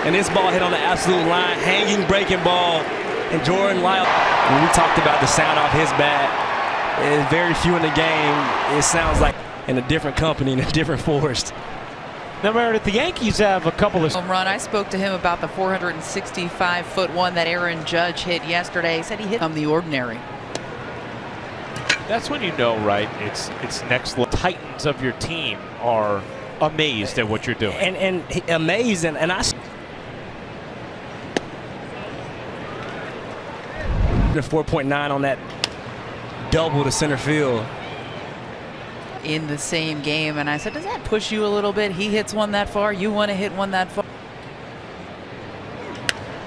And this ball hit on the absolute line, hanging breaking ball. And Jordan Lyles, when we talked about the sound off his bat, it's very few in the game. It sounds like in a different company, in a different forest. Now, Meredith, the Yankees have a couple of home run. I spoke to him about the 465-foot one that Aaron Judge hit yesterday. He said he hit from the ordinary. That's when you know, right? It's next level. Titans of your team are amazed at what you're doing. And amazed, and I. The 4.9 on that double to center field. In the same game, and I said, does that push you a little bit? He hits one that far, you want to hit one that far.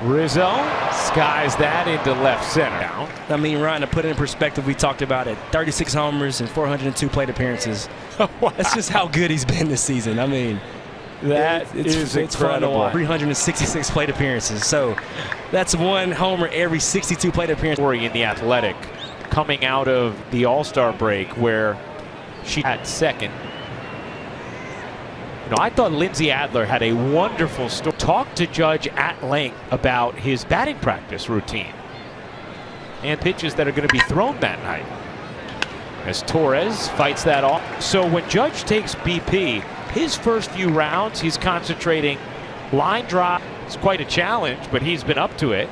Rizzo skies that into left center. I mean, Ryan, to put it in perspective, we talked about it, 36 homers and 402 plate appearances. Wow. That's just how good he's been this season. I mean, it's incredible. 366 plate appearances, so that's one homer every 62 plate appearances. In the Athletic, coming out of the All-Star break where she had second. You know, I thought Lindsay Adler had a wonderful story. Talked to Judge at length about his batting practice routine and pitches that are going to be thrown that night. As Torres fights that off. So when Judge takes BP, his first few rounds, he's concentrating line drive. It's quite a challenge, but he's been up to it.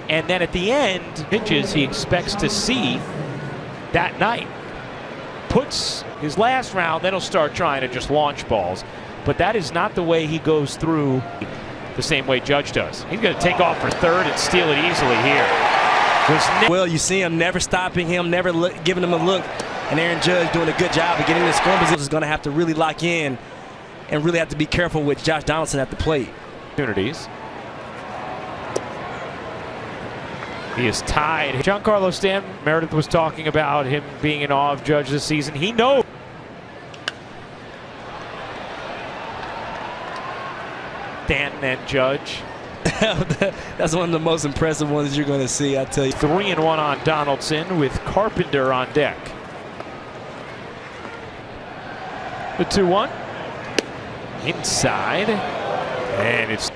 And then at the end, pitches he expects to see that night. Puts his last round, then he'll start trying to just launch balls. But that is not the way he goes through the same way Judge does. He's going to take off for third and steal it easily here. Well, you see him never stopping him, never giving him a look. And Aaron Judge doing a good job of getting the scoring position. Is going to have to really lock in and really have to be careful with Josh Donaldson at the plate. Opportunities. He is tied. Giancarlo Stanton, Meredith was talking about him being in awe of Judge this season. He knows. Stanton and Judge. That's one of the most impressive ones you're going to see, I tell you. 3-1 on Donaldson with Carpenter on deck. The 2-1. Inside. And it's.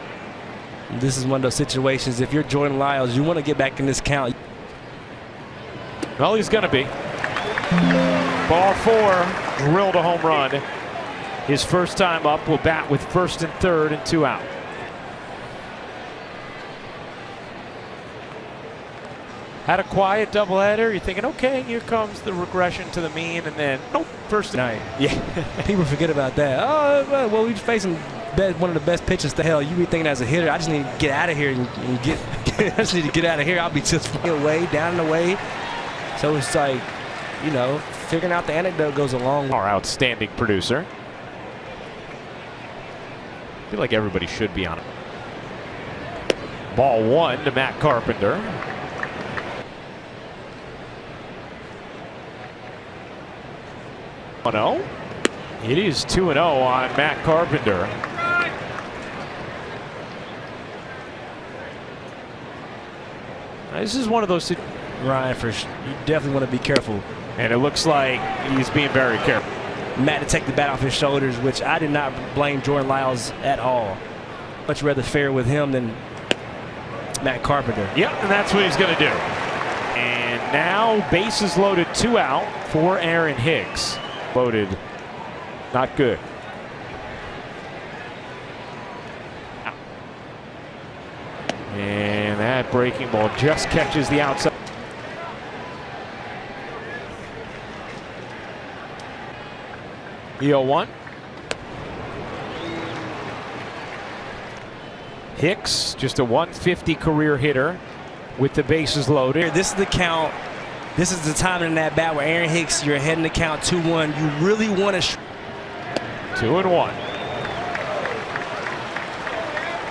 This is one of those situations, if you're Jordan Lyles, you want to get back in this count. Well, he's going to be. Ball 4, drilled a home run. His first time up, will bat with first and third and 2 out. Had a quiet doubleheader. You're thinking, okay, here comes the regression to the mean, and then nope, first night. Yeah, people forget about that. Oh, well, we're facing one of the best pitchers. The hell, you be thinking as a hitter, I just need to get out of here and get. I just need to get out of here. I'll be just away, down and away. So it's like, you know, figuring out the anecdote goes a long way. Our outstanding producer. I feel like everybody should be on it. Ball 1 to Matt Carpenter. It is 2-0 on Matt Carpenter. This is one of those situations. Ryan, you definitely want to be careful. And it looks like he's being very careful. Matt to take the bat off his shoulders, which I did not blame Jordan Lyles at all. Much rather fare with him than Matt Carpenter. Yep, and that's what he's going to do. And now bases loaded, 2 out for Aaron Hicks. Loaded, not good. And that breaking ball just catches the outside. The 0-1. Hicks, just a 150 career hitter with the bases loaded. This is the count. This is the time in that bat where Aaron Hicks, you're ahead in the count 2-1. You really want to 2-1.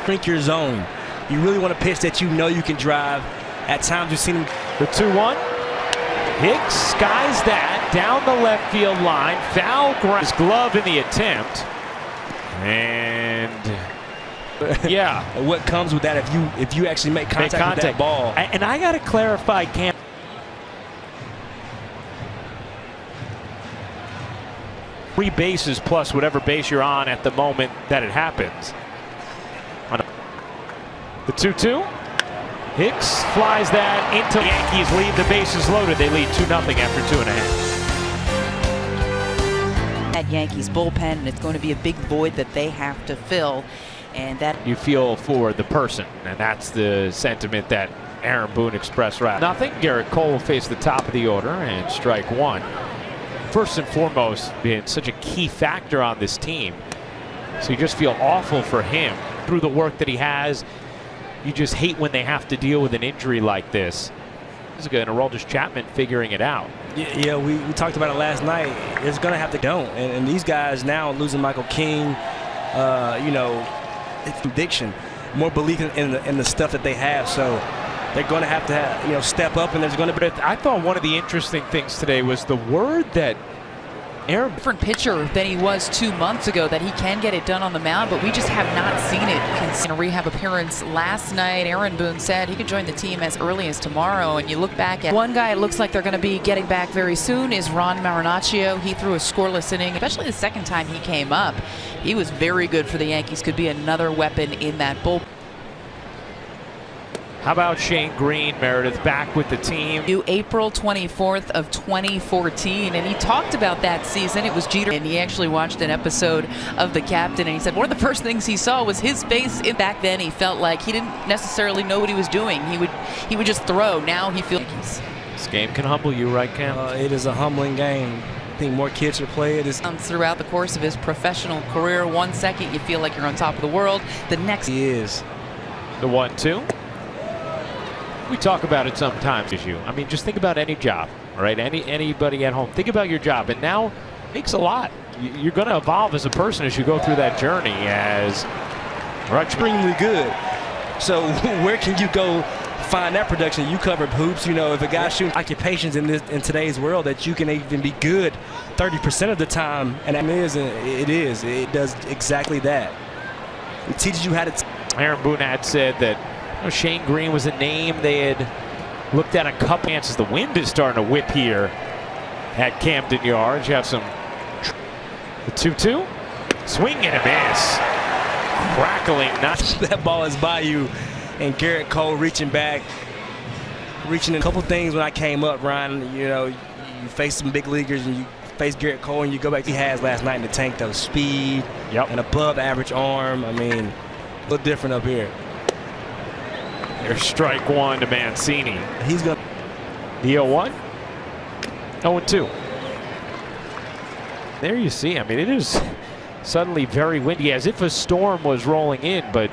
shrink your zone. You really want to pitch that you know you can drive. At times we've seen him. The 2-1. Hicks skies that down the left field line. Foul ground. His glove in the attempt. And yeah. What comes with that if you actually make contact with that ball? And I got to clarify, Cam. 3 bases plus whatever base you're on at the moment that it happens. The 2-2. Hicks flies that into the Yankees lead. The bases loaded. They lead 2-0 after 2.5. That Yankees bullpen, and it's going to be a big void that they have to fill. And that you feel for the person, and that's the sentiment that Aaron Boone expressed right. Nothing. Garrett Cole will face the top of the order and strike one. First and foremost, been such a key factor on this team. So you just feel awful for him through the work that he has. You just hate when they have to deal with an injury like this. This is good. And Aroldis Chapman figuring it out. Yeah, we talked about it last night. It's going to have to don't. And these guys now losing Michael King, you know, it's conviction, more belief in the stuff that they have. So they're going to have, you know, step up, and there's going to be. I thought one of the interesting things today was the word that Aaron, different pitcher than he was 2 months ago, that he can get it done on the mound, but we just have not seen it. In a rehab appearance last night, Aaron Boone said he could join the team as early as tomorrow. And you look back at one guy it looks like they're going to be getting back very soon is Ron Marinaccio. He threw a scoreless inning, especially the second time he came up. He was very good for the Yankees, could be another weapon in that bullpen. How about Shane Green, Meredith, back with the team? April 24th of 2014, and he talked about that season. It was Jeter, and he actually watched an episode of The Captain, and he said one of the first things he saw was his face. Back then, he felt like he didn't necessarily know what he was doing. He would just throw. Now he feels. This game can humble you, right, Cam? It is a humbling game. I think more kids should play it. Throughout the course of his professional career, 1 second you feel like you're on top of the world. The next he is. The 1-2. We talk about it sometimes. I mean, just think about any job, right? Anybody at home. Think about your job, and now it makes a lot. You're going to evolve as a person as you go through that journey. As extremely good. So where can you go find that production? You covered hoops. You know, if a guy's shooting occupations in today's world, that you can even be good 30% of the time, and it does exactly that. It teaches you how to. Aaron Boone had said that Shane Green was a name they had looked at a couple chances. The wind is starting to whip here at Camden Yards. You have some. The 2-2. Swing and a miss. Crackling. That ball is by you, and Garrett Cole reaching back. Reaching in a couple things when I came up, Ryan. You know, you face some big leaguers, and you face Garrett Cole, and you go back to he has last night in the tank, though. Speed, and above average arm. I mean, a little different up here. There's strike one to Mancini. He's going to. The 0-1. 0-2. There you see. I mean, it is suddenly very windy, as if a storm was rolling in, but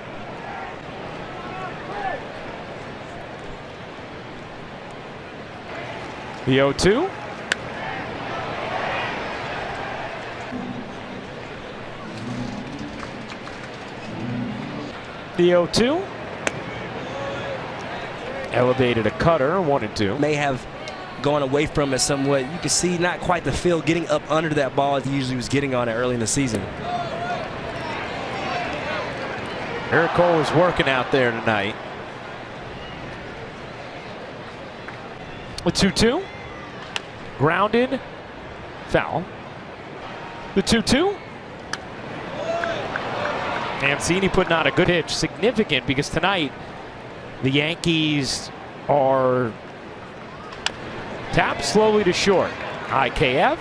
the 0-2. The 0-2. Elevated a cutter, 1-2. May have gone away from it somewhat. You can see not quite the feel getting up under that ball as he usually was getting on it early in the season. Garrett Cole is working out there tonight. The 2-2. Grounded. Foul. The 2-2. Mancini putting on a good pitch. Significant because tonight the Yankees are tapped slowly to short. IKF